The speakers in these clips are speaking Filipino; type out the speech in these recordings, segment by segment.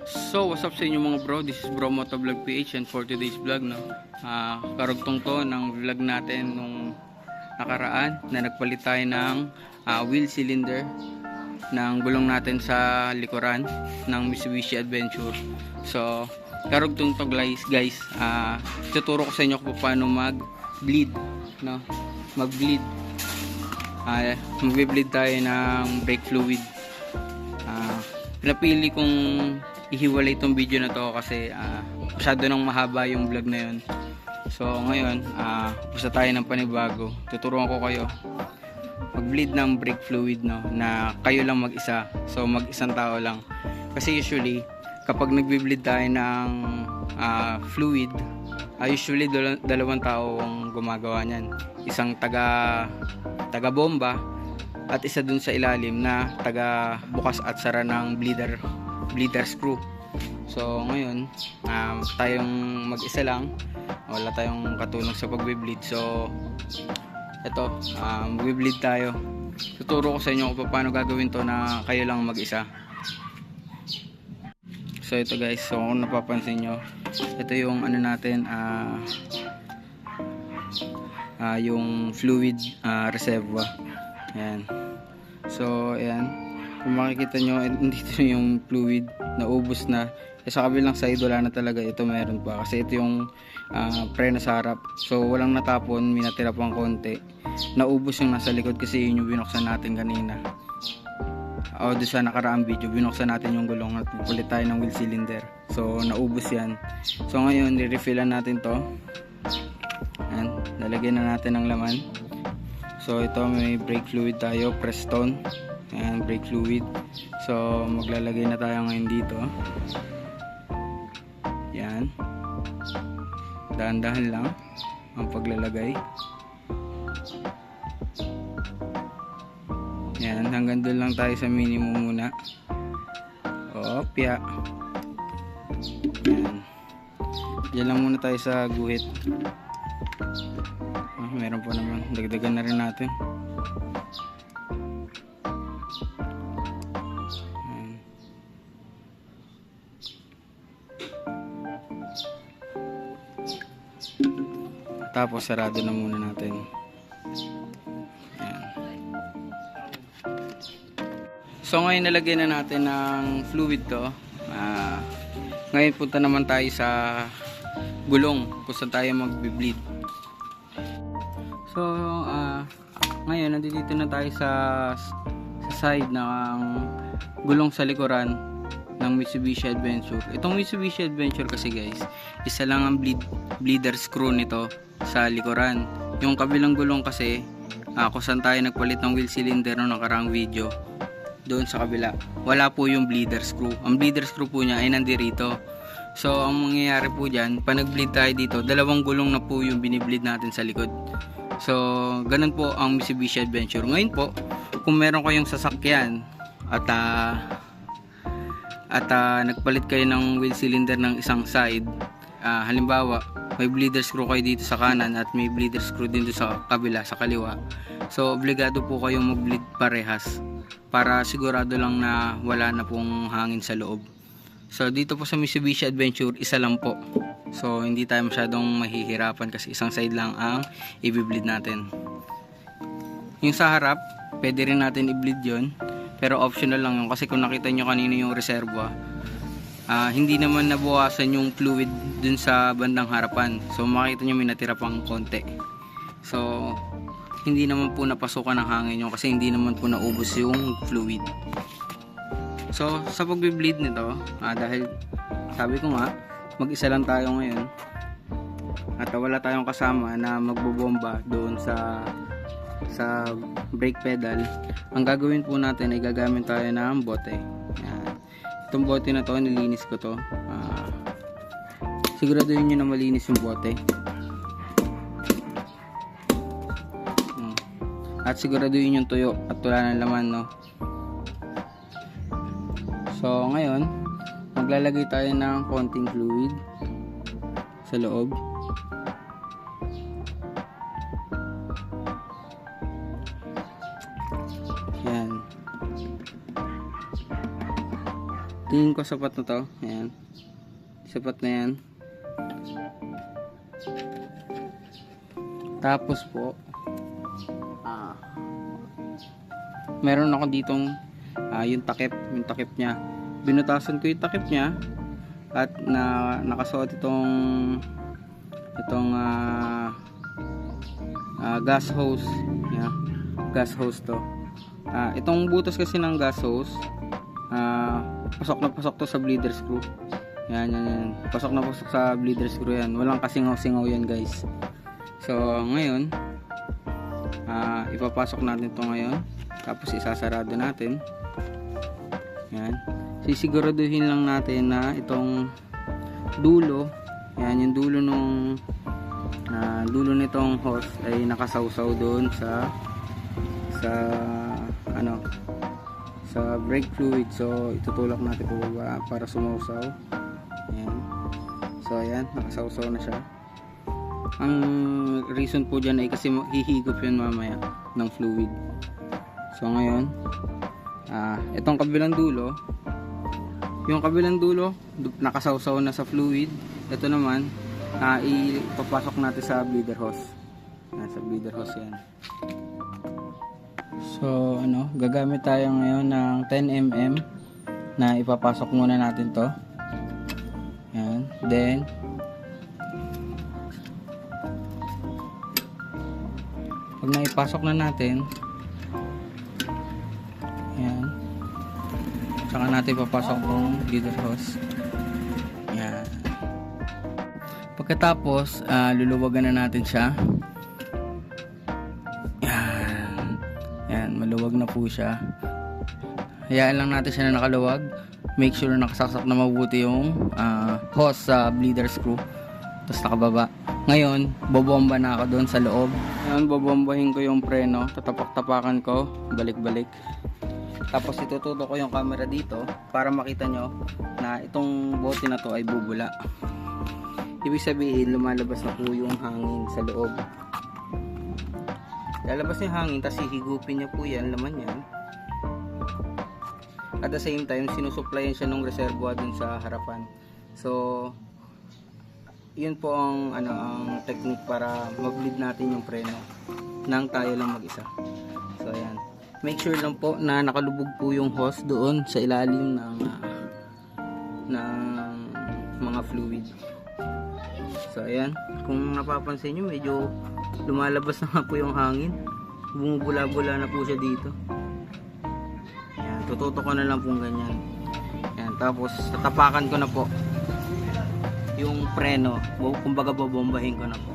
So, what's up sa inyo mga bro? This is Bro Motovlog PH, and for today's vlog, no, karugtong to ng vlog natin nung nakaraan na nagpalit tayo ng wheel cylinder ng gulong natin sa likuran ng Mitsubishi Adventure. So, karugtong to guys, tuturo ko sa inyo kung paano mag-bleed, no? Mag-bleed. Mag-bleed tayo ng brake fluid. Pinapili kong ihiwalay itong video na to kasi masyado nang mahaba yung vlog na yun. So ngayon, usa tayo ng panibago. Tuturuan ko kayo mag-bleed ng brake fluid, no, na kayo lang mag-isa. So mag-isang tao lang. Kasi usually kapag nagbi-bleed tayo ng fluid, usually dalawang tao ang gumagawa niyan. Isang taga bomba at isa dun sa ilalim na taga bukas at sara ng bleeder screw. So ngayon, tayong mag-isa lang, wala tayong katulong sa pagbe-bleed. So ito, mag-bleed tayo. Tuturo ko sa inyo kung paano gagawin to na kayo lang mag-isa. So ito guys, so kung napapansin nyo, ito yung ano natin, yung fluid reservoir. Ayan. So ayan, kung makikita nyo, dito yung fluid naubos na. Sa kabilang side wala na talaga, ito meron pa kasi ito yung preno sa harap. So walang natapon, may natira pang konti. Naubos yung nasa likod kasi yun yung binuksan natin kanina. O doon sa nakaraang video, binuksan natin yung gulong at pupulit tayo ng wheel cylinder. So naubos yan. So ngayon, i-refillan natin to. Ayan, lalagyan na natin ng laman. So ito, may brake fluid tayo, Preston. Ayan, brake fluid. So maglalagay na tayo ngayon dito. Yan, dahan-dahan lang ang paglalagay. Yan, hanggang doon lang tayo sa minimum muna. Opya. Yan, diyan lang muna tayo sa guhit. Meron pa naman, dagdagan na rin natin. Tapos sarado na muna natin. Ayan. So ngayon nalagyan na natin ng fluid to. Ngayon punta naman tayo sa gulong kung saan tayo magbi-bleed. So ngayon nandito na tayo sa side ng gulong sa likuran ng Mitsubishi Adventure. Itong Mitsubishi Adventure kasi guys, isa lang ang bleeder screw nito sa likuran. Yung kabilang gulong kasi, kung saan tayo nagpalit ng wheel cylinder noong nakaraang video, doon sa kabila, wala po yung bleeder screw. Ang bleeder screw po niya ay nandirito. So ang mangyayari po dyan, pag nag-bleed tayo dito, dalawang gulong na po yung binibleed natin sa likod. So ganun po ang Mitsubishi Adventure. Ngayon po, kung meron kayong sasakyan at nagpalit kayo ng wheel cylinder ng isang side, halimbawa may bleeder screw kayo dito sa kanan at may bleeder screw din dito sa kabila, sa kaliwa, so obligado po kayong mag-bleed parehas para sigurado lang na wala na pong hangin sa loob. So dito po sa Mitsubishi Adventure, isa lang po, so hindi tayo masyadong mahihirapan kasi isang side lang ang i-bleed natin. Yung sa harap, pwede rin natin i-bleed yon, pero optional lang yun kasi kung nakita nyo kanina yung reservoir, hindi naman nabawasan yung fluid dun sa bandang harapan. So makita nyo may natira pang konti. So hindi naman po napasukan ng hangin yun kasi hindi naman po naubos yung fluid. So sa pagbe-bleed nito, dahil sabi ko nga mag-isa lang tayo ngayon at wala tayong kasama na magbobomba doon sa brake pedal, ang gagawin po natin ay gagamit tayo ng bote. Yan. Itong bote na to, nilinis ko to. Siguraduhin nyo na malinis yung bote. At siguraduhin yung tuyo at wala ng laman, no? So ngayon, maglalagay tayo ng konting fluid sa loob. Yan. tingin ko sapat na to. Ayan. Sapat na yan. Tapos po, meron ako ditong yung takip niya. Binutasan ko yung takip niya at nakasuot itong gas hose. Yeah, gas hose to. Itong butas kasi ng gas hose, pasok na pasok to sa bleeder screw. Yan. Pasok na pasok sa bleeder screw yan. Walang kasingaw-singaw yan, guys. So, ngayon, ipapasok natin to ngayon. Tapos isasarado natin. Yan. Sisiguraduhin lang natin na itong dulo, yan, yung dulo dulo nitong hose ay nakasawsaw doon sa brake fluid. So itutulak natin pababa para sumawsaw. Ayan. So ayan, nakasawsaw na siya. Ang reason po dyan ay kasi hihigop yun mamaya ng fluid. So ngayon, itong kabilang dulo, yung kabilang dulo nakasawsaw na sa fluid. Ito naman, ipapasok natin sa bleeder hose. Sa bleeder hose yan. So gagamit tayo ngayon ng 10 mm na ipapasok muna natin to. Yan. Then pag naipasok na natin, yan, saka natin papasok tong bleeder hose. Yan. Pagkatapos, luluwagan na natin siya. Yan, maluwag na po siya. Hayaan lang natin siya na nakaluwag. Make sure nakasaksak na mabuti yung hose sa bleeder screw. Tapos nakababa. Ngayon, bobomba na ako doon sa loob. Ngayon, bobombahin ko yung preno. Tatapak-tapakan ko. Balik-balik. Tapos itututo ko yung camera dito para makita nyo na itong bote na to ay bubula. Ibig sabihin, lumalabas na po yung hangin sa loob. Lalabas yung hangin, tapos hihigupin niya po yan, laman yan. At the same time, sinusupplyan siya ng reservoir dun sa harapan. So, yun po ang technique para mag-bleed natin yung preno nang tayo lang mag-isa. So ayan, make sure lang po na nakalubog po yung hose doon sa ilalim ng mga fluid. So ayan, kung napapansin nyo, medyo lumalabas na po yung hangin, bumubula-bula na po siya dito. Ayan, tututo ko na lang po ganyan. Ayan, tapos tatapakan ko na po yung preno, kumbaga babombahin ko na po.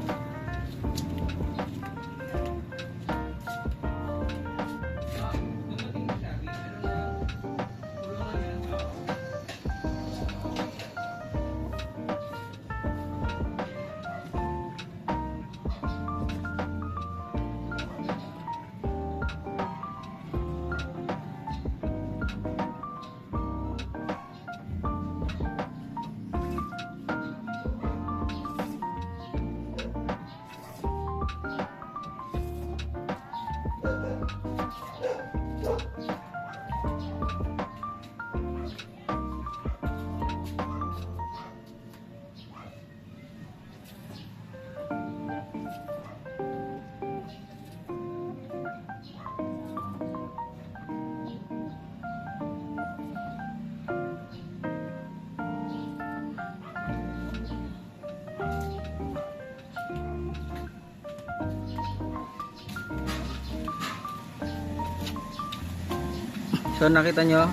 So nakita nyo,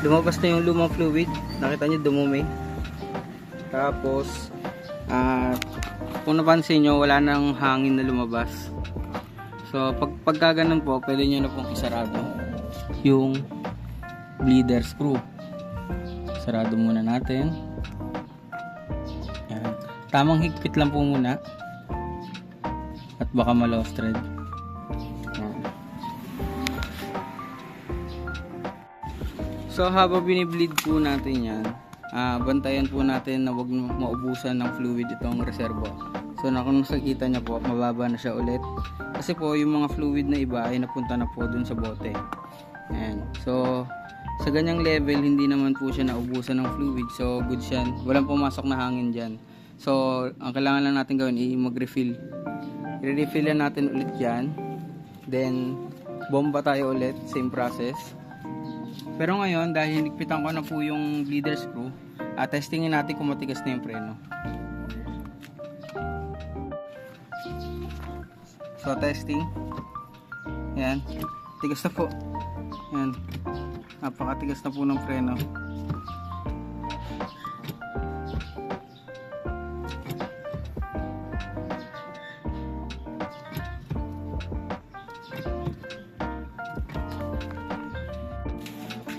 lumabas na yung lumang fluid. Nakita nyo, dumumi. Tapos kung napansin nyo, wala nang hangin na lumabas. So pagka ganun po, pwede nyo na pong isarado yung bleeder screw. Sarado muna natin. Yan. Tamang higpit lang po muna at baka ma-lost thread. So habang binibleed po natin yan, bantayan po natin na wag maubusan ng fluid itong reservoir. So kung nakikita niya po, mababa na siya ulit. Kasi po yung mga fluid na iba ay napunta na po dun sa bote. Ayan. So sa ganyang level hindi naman po siya naubusan ng fluid, so good yan, walang pumasok na hangin dyan. So ang kailangan lang natin gawin ay mag-refill. I-refillan natin ulit yan, then bomba tayo ulit, same process. Pero ngayon dahil hinigpitan ko na po yung bleeder screw, testingin natin kung matigas na yung preno. So testing, yan, tigas na po, yan, napakatigas na po ng preno.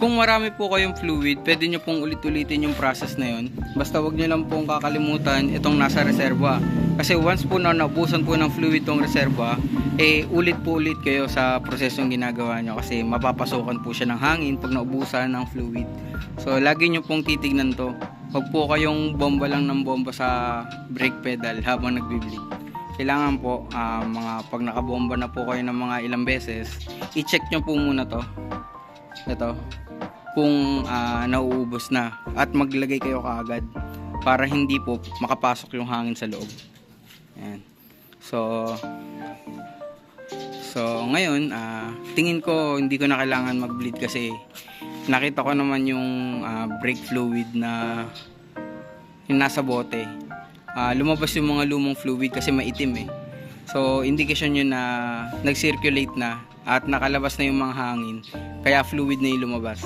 Kung marami po kayong fluid, pwede nyo pong ulit-ulitin yung process na yun. Basta wag nyo lang pong kakalimutan itong nasa reserva. Kasi once po na naubusan po ng fluid tong reserva, ulit po ulit kayo sa prosesong ginagawa nyo. Kasi mapapasokan po siya ng hangin pag naubusan ng fluid. So lagi nyo pong titignan to. Wag po kayong bomba lang ng bomba sa brake pedal habang nagbi-bleed. Kailangan po, pag nakabomba na po kayo ng mga ilang beses, i-check nyo po muna to. Ito, kung nauubos na, at maglagay kayo kaagad para hindi po makapasok yung hangin sa loob. Ayan. So ngayon tingin ko hindi ko na kailangan mag-bleed kasi nakita ko naman yung brake fluid na yung nasa bote. Lumabas yung mga lumong fluid kasi maitim So indication yun na nag-circulate na at nakalabas na yung mga hangin, kaya fluid na yung lumabas.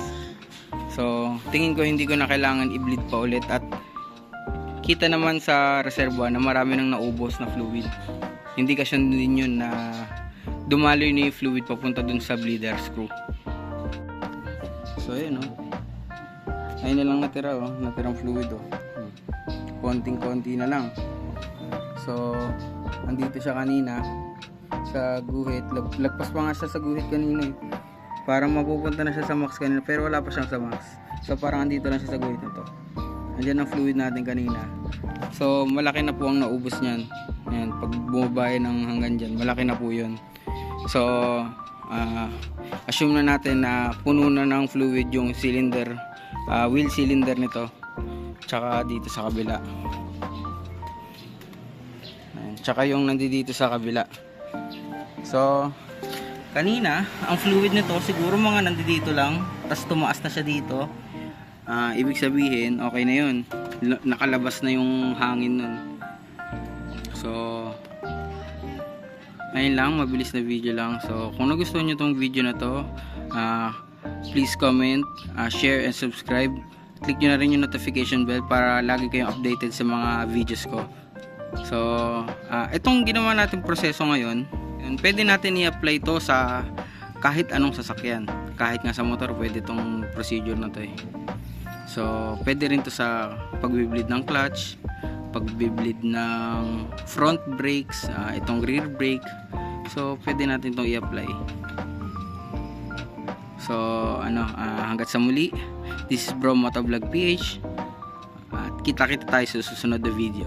So tingin ko hindi ko na kailangan i-bleed pa ulit, at kita naman sa reservoir na marami nang naubos na fluid. Indikasyon din yun na dumaloy na yung fluid papunta dun sa bleeder screw. So ayun ayun na lang natira natirang fluid konting-konti na lang. So andito siya kanina sa guhit, lagpas pa nga siya sa guhit kanina parang mapupunta na siya sa max kanina, pero wala pa siyang sa max. So parang andito lang siya sa guhit na to. Andyan ang fluid natin kanina. So malaki na po ang naubos niyan. Ayan, pag bumabay ng hanggang dyan, malaki na po yun. So assume na natin na puno na ng fluid yung cylinder, wheel cylinder nito, tsaka dito sa kabila. Ayan, tsaka yung nandito sa kabila. So kanina ang fluid nito siguro mga nandito lang, tas tumaas na siya dito. Ibig sabihin okay na yun, nakalabas na yung hangin nun. So ayun lang, mabilis na video lang. So kung nagustuhan nyo tong video na to, please comment, share and subscribe. Click nyo na rin yung notification bell para lagi kayong updated sa mga videos ko. So itong ginawa natin proseso ngayon, pwede natin i-apply to sa kahit anong sasakyan. Kahit nga sa motor pwede tong procedure na to So pwede rin to sa pagbi-bleed ng clutch, pagbi-bleed ng front brakes, itong rear brake. So pwede natin itong i-apply. So hanggat sa muli, this is Bro Motovlog PH, at kita-kita tayo sa susunod na video.